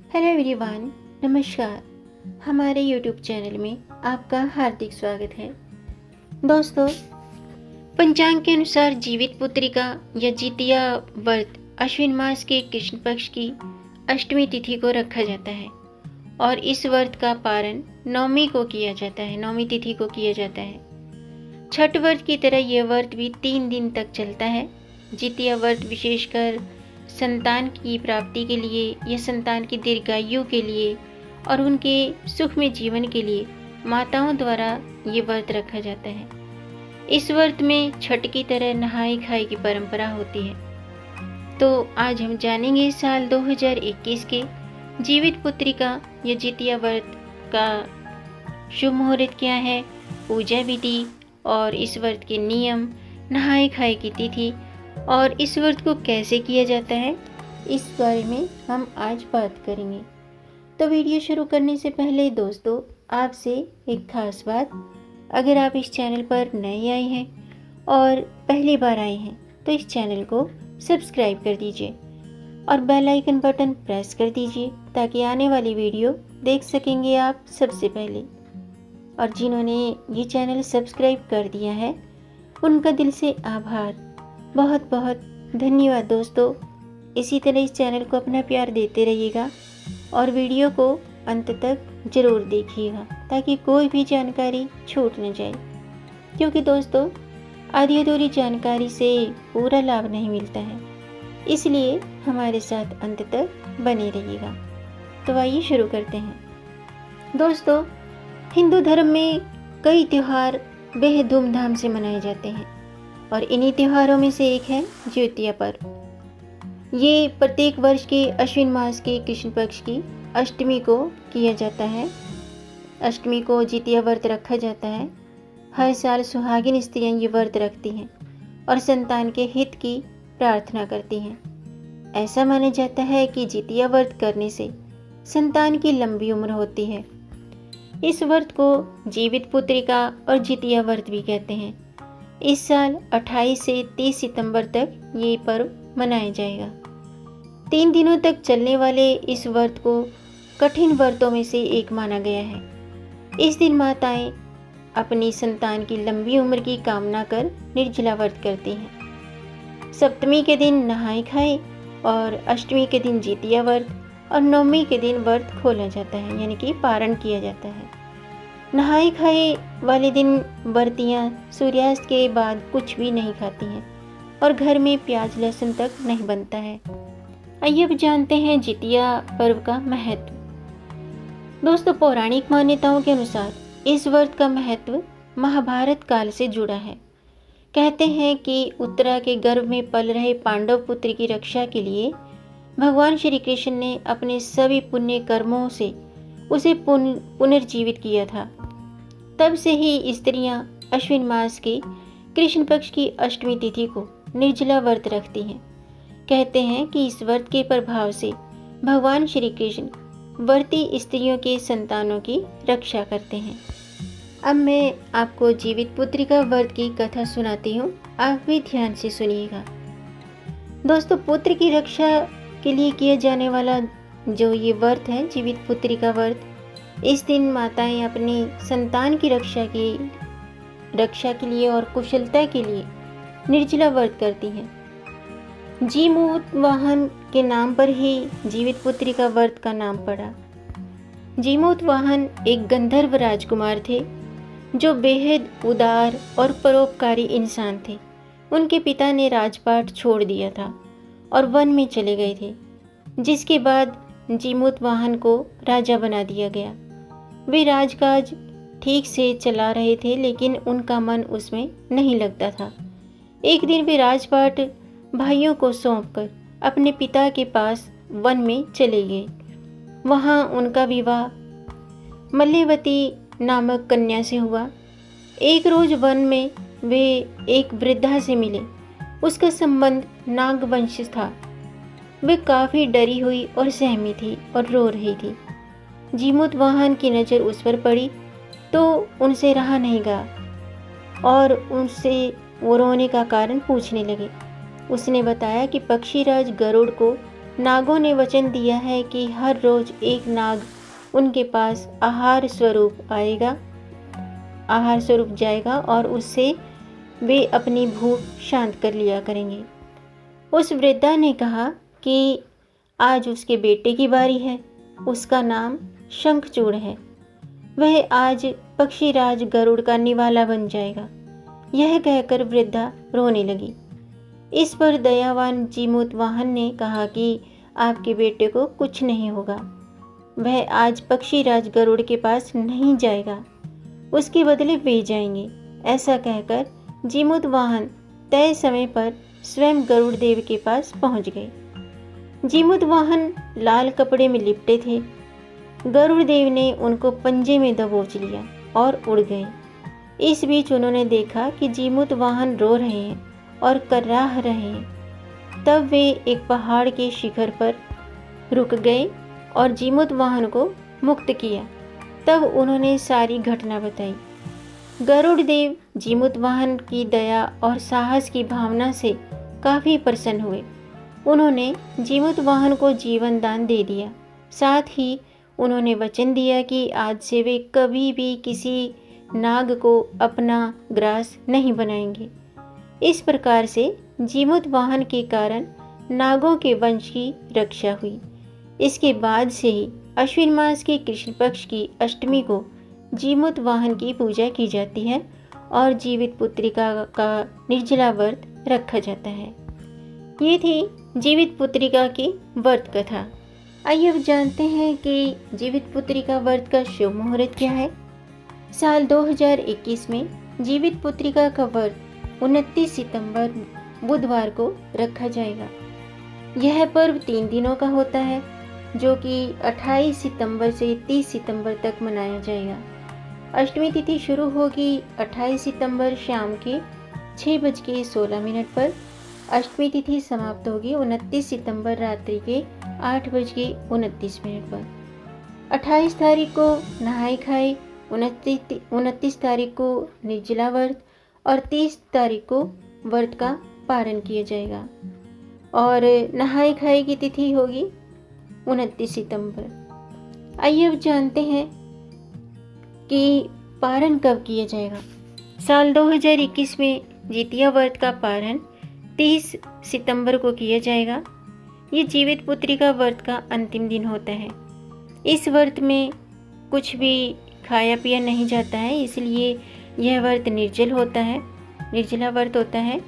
Hello everyone, नमस्कार। हमारे YouTube channel में आपका हार्दिक स्वागत है। दोस्तों, पंचांग के अनुसार जीवित पुत्रिका या जितिया व्रत अश्विन मास के कृष्ण पक्ष की अष्टमी तिथि को रखा जाता है और इस व्रत का पारण नवमी को किया जाता है, नवमी तिथि को किया जाता है। छठ व्रत की तरह यह व्रत भी 3 दिन तक चलता है। जितिया व्रत विशेषकर संतान की प्राप्ति के लिए या संतान की दीर्घायु के लिए और उनके सुखमय जीवन के लिए माताओं द्वारा ये व्रत रखा जाता है। इस व्रत में छठ की तरह नहाई खाई की परंपरा होती है। तो आज हम जानेंगे साल 2021 के जीवित पुत्रिका या जितिया व्रत का शुभ मुहूर्त क्या है, पूजा विधि और इस व्रत के नियम, नहाई खाई की तिथि और इस व्रत को कैसे किया जाता है, इस बारे में हम आज बात करेंगे। तो वीडियो शुरू करने से पहले दोस्तों, आपसे एक खास बात, अगर आप इस चैनल पर नए आए हैं और पहली बार आए हैं तो इस चैनल को सब्सक्राइब कर दीजिए और बेल आइकन बटन प्रेस कर दीजिए ताकि आने वाली वीडियो देख सकेंगे आप सबसे पहले। और जिन्होंने ये चैनल सब्सक्राइब कर दिया है उनका दिल से आभार, बहुत बहुत धन्यवाद दोस्तों। इसी तरह इस चैनल को अपना प्यार देते रहिएगा और वीडियो को अंत तक ज़रूर देखिएगा ताकि कोई भी जानकारी छूट न जाए, क्योंकि दोस्तों आधी अधूरी जानकारी से पूरा लाभ नहीं मिलता है। इसलिए हमारे साथ अंत तक बने रहिएगा। तो आइए शुरू करते हैं। दोस्तों, हिंदू धर्म में कई त्यौहार बेहद धूमधाम से मनाए जाते हैं और इन्हीं त्योहारों में से एक है जितिया पर्व। ये प्रत्येक वर्ष के अश्विन मास के कृष्ण पक्ष की अष्टमी को किया जाता है। अष्टमी को जितिया व्रत रखा जाता है। हर साल सुहागिन स्त्रियां ये व्रत रखती हैं और संतान के हित की प्रार्थना करती हैं। ऐसा माना जाता है कि जितिया व्रत करने से संतान की लंबी उम्र होती है। इस व्रत को जीवित पुत्रिका और जितिया व्रत भी कहते हैं। इस साल 28 से 30 सितंबर तक ये पर्व मनाया जाएगा। 3 दिनों तक चलने वाले इस व्रत को कठिन व्रतों में से एक माना गया है। इस दिन माताएं अपनी संतान की लंबी उम्र की कामना कर निर्जला व्रत करती हैं। सप्तमी के दिन नहाई खाए और अष्टमी के दिन जितिया व्रत और नवमी के दिन व्रत खोला जाता है, यानी कि पारण किया जाता है। नहाई खाए वाले दिन व्रतियाँ सूर्यास्त के बाद कुछ भी नहीं खाती हैं और घर में प्याज लहसुन तक नहीं बनता है। आइए अब जानते हैं जितिया पर्व का महत्व। दोस्तों, पौराणिक मान्यताओं के अनुसार इस व्रत का महत्व महाभारत काल से जुड़ा है। कहते हैं कि उत्तरा के गर्भ में पल रहे पांडव पुत्र की रक्षा के लिए भगवान श्री कृष्ण ने अपने सभी पुण्य कर्मों से उसे पुनर्जीवित किया था। तब से ही स्त्रियां अश्विन मास के कृष्ण पक्ष की अष्टमी तिथि को निर्जला व्रत रखती हैं। कहते हैं कि इस व्रत के प्रभाव से भगवान श्री कृष्ण व्रती स्त्रियों के संतानों की रक्षा करते हैं। अब मैं आपको जीवित पुत्रिका व्रत की कथा सुनाती हूँ, आप भी ध्यान से सुनिएगा। दोस्तों, पुत्र की रक्षा के लिए किया जाने वाला जो ये व्रत है, जीवित पुत्रिका व्रत, इस दिन माताएं अपनी संतान की रक्षा के लिए और कुशलता के लिए निर्जला व्रत करती हैं। जीमूत वाहन के नाम पर ही जीवित पुत्रिका व्रत का नाम पड़ा। जीमूत वाहन एक गंधर्व राजकुमार थे जो बेहद उदार और परोपकारी इंसान थे। उनके पिता ने राजपाट छोड़ दिया था और वन में चले गए थे, जिसके बाद जीमूत वाहन को राजा बना दिया गया। वे राजकाज ठीक से चला रहे थे, लेकिन उनका मन उसमें नहीं लगता था। एक दिन वे राजपाट भाइयों को सौंपकर अपने पिता के पास वन में चले गए। वहाँ उनका विवाह मल्यवती नामक कन्या से हुआ। एक रोज वन में वे एक वृद्धा से मिले। उसका संबंध नागवंश था। वे काफ़ी डरी हुई और सहमी थी और रो रही थी। जीमूत वाहन की नज़र उस पर पड़ी तो उनसे रहा नहीं गया और उनसे वो रोने का कारण पूछने लगे। उसने बताया कि पक्षीराज गरुड़ को नागों ने वचन दिया है कि हर रोज एक नाग उनके पास आहार स्वरूप जाएगा और उससे वे अपनी भूख शांत कर लिया करेंगे। उस वृद्धा ने कहा कि आज उसके बेटे की बारी है, उसका नाम शंखचूड़ है। वह आज पक्षीराज गरुड़ का निवाला बन जाएगा। यह कहकर वृद्धा रोने लगी। इस पर दयावान जीमूतवाहन ने कहा कि आपके बेटे को कुछ नहीं होगा, वह आज पक्षीराज गरुड़ के पास नहीं जाएगा, उसके बदले वे जाएंगे। ऐसा कहकर जीमूतवाहन तय समय पर स्वयं गरुड़ देव के पास पहुंच गए। जीमूतवाहन लाल कपड़े में लिपटे थे। गरुड़ देव ने उनको पंजे में दबोच लिया और उड़ गए। इस बीच उन्होंने देखा कि जीमूतवाहन रो रहे हैं और कर्राह रहे हैं। तब वे एक पहाड़ के शिखर पर रुक गए और जीमूतवाहन को मुक्त किया। तब उन्होंने सारी घटना बताई। गरुड़ देव जीमूतवाहन की दया और साहस की भावना से काफ़ी प्रसन्न हुए। उन्होंने जीमूतवाहन को जीवन दान दे दिया। साथ ही उन्होंने वचन दिया कि आज से वे कभी भी किसी नाग को अपना ग्रास नहीं बनाएंगे। इस प्रकार से जीमूतवाहन के कारण नागों के वंश की रक्षा हुई। इसके बाद से ही अश्विन मास के कृष्ण पक्ष की अष्टमी को जीमूतवाहन की पूजा की जाती है और जीवित पुत्रिका का निर्जला व्रत रखा जाता है। ये थी जीवित पुत्रिका की व्रत कथा। आइए अब जानते हैं कि जीवित पुत्रिका व्रत का शुभ मुहूर्त क्या है। साल 2021 में जीवित पुत्रिका का व्रत 29 सितंबर बुधवार को रखा जाएगा। यह पर्व 3 दिनों का होता है, जो कि 28 सितंबर से 30 सितंबर तक मनाया जाएगा। अष्टमी तिथि शुरू होगी 28 सितंबर शाम के 6:16 पर। अष्टमी तिथि समाप्त होगी 29 सितंबर रात्रि के 8:29 पर। 28 तारीख को नहाई खाई, 29 तारीख को निर्जला व्रत और 30 तारीख को व्रत का पारण किया जाएगा। और नहाई खाई की तिथि होगी 29 सितंबर। आइए अब जानते हैं कि पारण कब किया जाएगा। साल 2021 में जितिया व्रत का पारण 30 सितंबर को किया जाएगा। ये जीवित पुत्रिका व्रत का अंतिम दिन होता है। इस व्रत में कुछ भी खाया पिया नहीं जाता है, इसलिए यह व्रत निर्जला व्रत होता है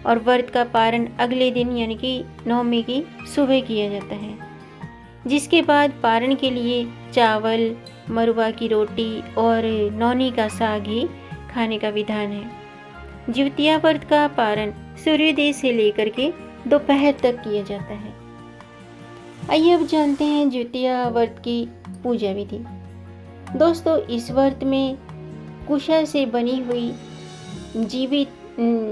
और व्रत का पारण अगले दिन यानी कि नवमी की सुबह किया जाता है, जिसके बाद पारण के लिए चावल, मरुआ की रोटी और नौनी का साग ही खाने का विधान है। जितिया व्रत का पारण सूर्योदय से लेकर के दोपहर तक किया जाता है। आइए अब जानते हैं जितिया व्रत की पूजा विधि। दोस्तों, इस व्रत में कुशा से बनी हुई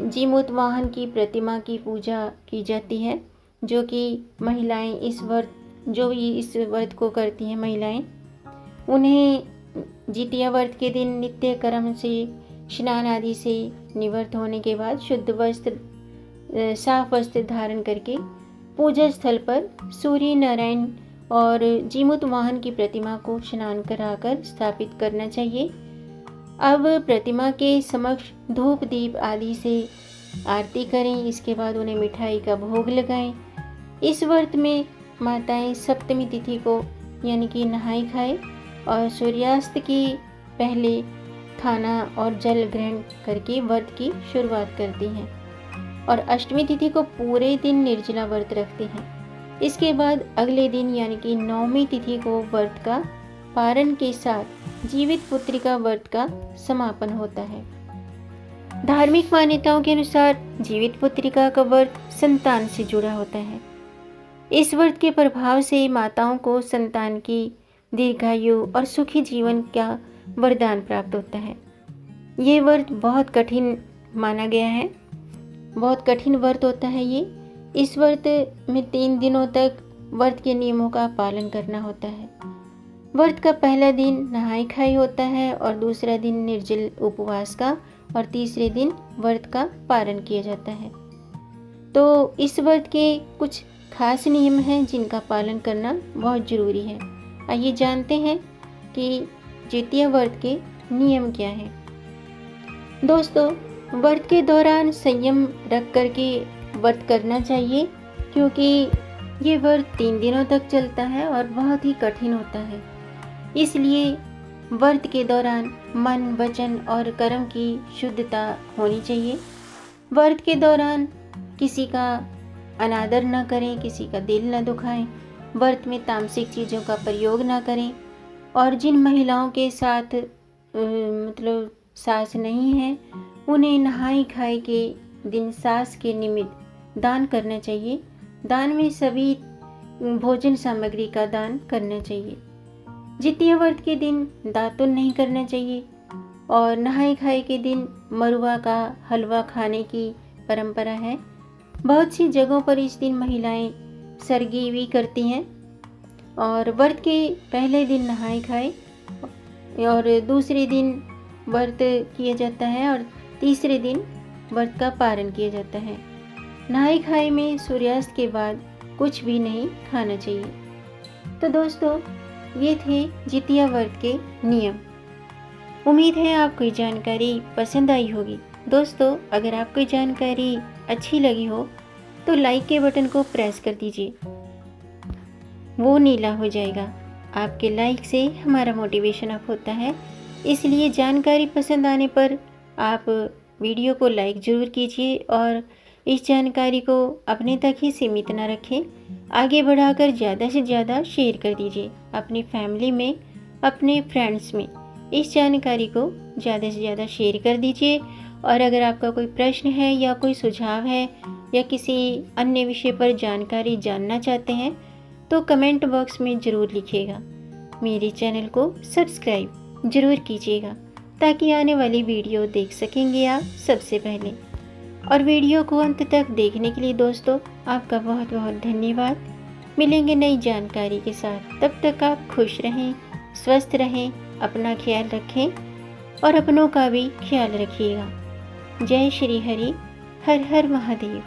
जीमूतवाहन की प्रतिमा की पूजा की जाती है, जो कि महिलाएं इस व्रत को करती हैं महिलाएं, उन्हें जितिया व्रत के दिन नित्य कर्म से स्नान आदि से निवृत्त होने के बाद शुद्ध वस्त्र, साफ वस्त्र धारण करके पूजा स्थल पर सूर्य नारायण और जीमूतवाहन की प्रतिमा को स्नान कराकर स्थापित करना चाहिए। अब प्रतिमा के समक्ष धूप दीप आदि से आरती करें। इसके बाद उन्हें मिठाई का भोग लगाएं। इस व्रत में माताएं सप्तमी तिथि को यानी कि नहाई खाए और सूर्यास्त की पहले खाना और जल ग्रहण करके व्रत की शुरुआत करती हैं और अष्टमी तिथि को पूरे दिन निर्जला व्रत रखते हैं। इसके बाद अगले दिन यानी कि नवमी तिथि को व्रत का पारण के साथ जीवित पुत्रिका व्रत का समापन होता है। धार्मिक मान्यताओं के अनुसार जीवित पुत्रिका का व्रत संतान से जुड़ा होता है। इस व्रत के प्रभाव से माताओं को संतान की दीर्घायु और सुखी जीवन का वरदान प्राप्त होता है। ये व्रत बहुत कठिन माना गया है, बहुत कठिन व्रत होता है ये। इस व्रत में 3 दिनों तक व्रत के नियमों का पालन करना होता है। व्रत का पहला दिन नहाई खाई होता है और दूसरा दिन निर्जल उपवास का और तीसरे दिन व्रत का पारण किया जाता है। तो इस व्रत के कुछ खास नियम हैं जिनका पालन करना बहुत ज़रूरी है। आइए जानते हैं कि जितिया व्रत के नियम क्या हैं। दोस्तों, व्रत के दौरान संयम रख कर के व्रत करना चाहिए, क्योंकि ये व्रत 3 दिनों तक चलता है और बहुत ही कठिन होता है। इसलिए व्रत के दौरान मन, वचन और कर्म की शुद्धता होनी चाहिए। व्रत के दौरान किसी का अनादर न करें, किसी का दिल न दुखाएं, व्रत में तामसिक चीज़ों का प्रयोग न करें, और जिन महिलाओं के साथ सास नहीं है, उन्हें नहाई खाई के दिन सास के निमित्त दान करना चाहिए। दान में सभी भोजन सामग्री का दान करना चाहिए। जितिया व्रत के दिन दातुन नहीं करना चाहिए, और नहाई खाई के दिन मरुआ का हलवा खाने की परंपरा है। बहुत सी जगहों पर इस दिन महिलाएं सरगी भी करती हैं, और व्रत के पहले दिन नहाई खाए और दूसरे दिन व्रत किया जाता है, और तीसरे दिन व्रत का पारण किया जाता है। नहाई खाई में सूर्यास्त के बाद कुछ भी नहीं खाना चाहिए। तो दोस्तों, ये थे जितिया व्रत के नियम। उम्मीद है आपको ये जानकारी पसंद आई होगी। दोस्तों, अगर आपको जानकारी अच्छी लगी हो तो लाइक के बटन को प्रेस कर दीजिए, वो नीला हो जाएगा। आपके लाइक से हमारा मोटिवेशन अप होता है, इसलिए जानकारी पसंद आने पर आप वीडियो को लाइक ज़रूर कीजिए और इस जानकारी को अपने तक ही सीमित न रखें, आगे बढ़ाकर ज़्यादा से ज़्यादा शेयर कर दीजिए अपनी फैमिली में, अपने फ्रेंड्स में। इस जानकारी को ज़्यादा से ज़्यादा शेयर कर दीजिए। और अगर आपका कोई प्रश्न है या कोई सुझाव है या किसी अन्य विषय पर जानकारी जानना चाहते हैं तो कमेंट बॉक्स में ज़रूर लिखिएगा। मेरे चैनल को सब्सक्राइब ज़रूर कीजिएगा ताकि आने वाली वीडियो देख सकेंगे आप सबसे पहले। और वीडियो को अंत तक देखने के लिए दोस्तों आपका बहुत बहुत धन्यवाद। मिलेंगे नई जानकारी के साथ, तब तक आप खुश रहें, स्वस्थ रहें, अपना ख्याल रखें और अपनों का भी ख्याल रखिएगा। जय श्री हरि, हर हर महादेव।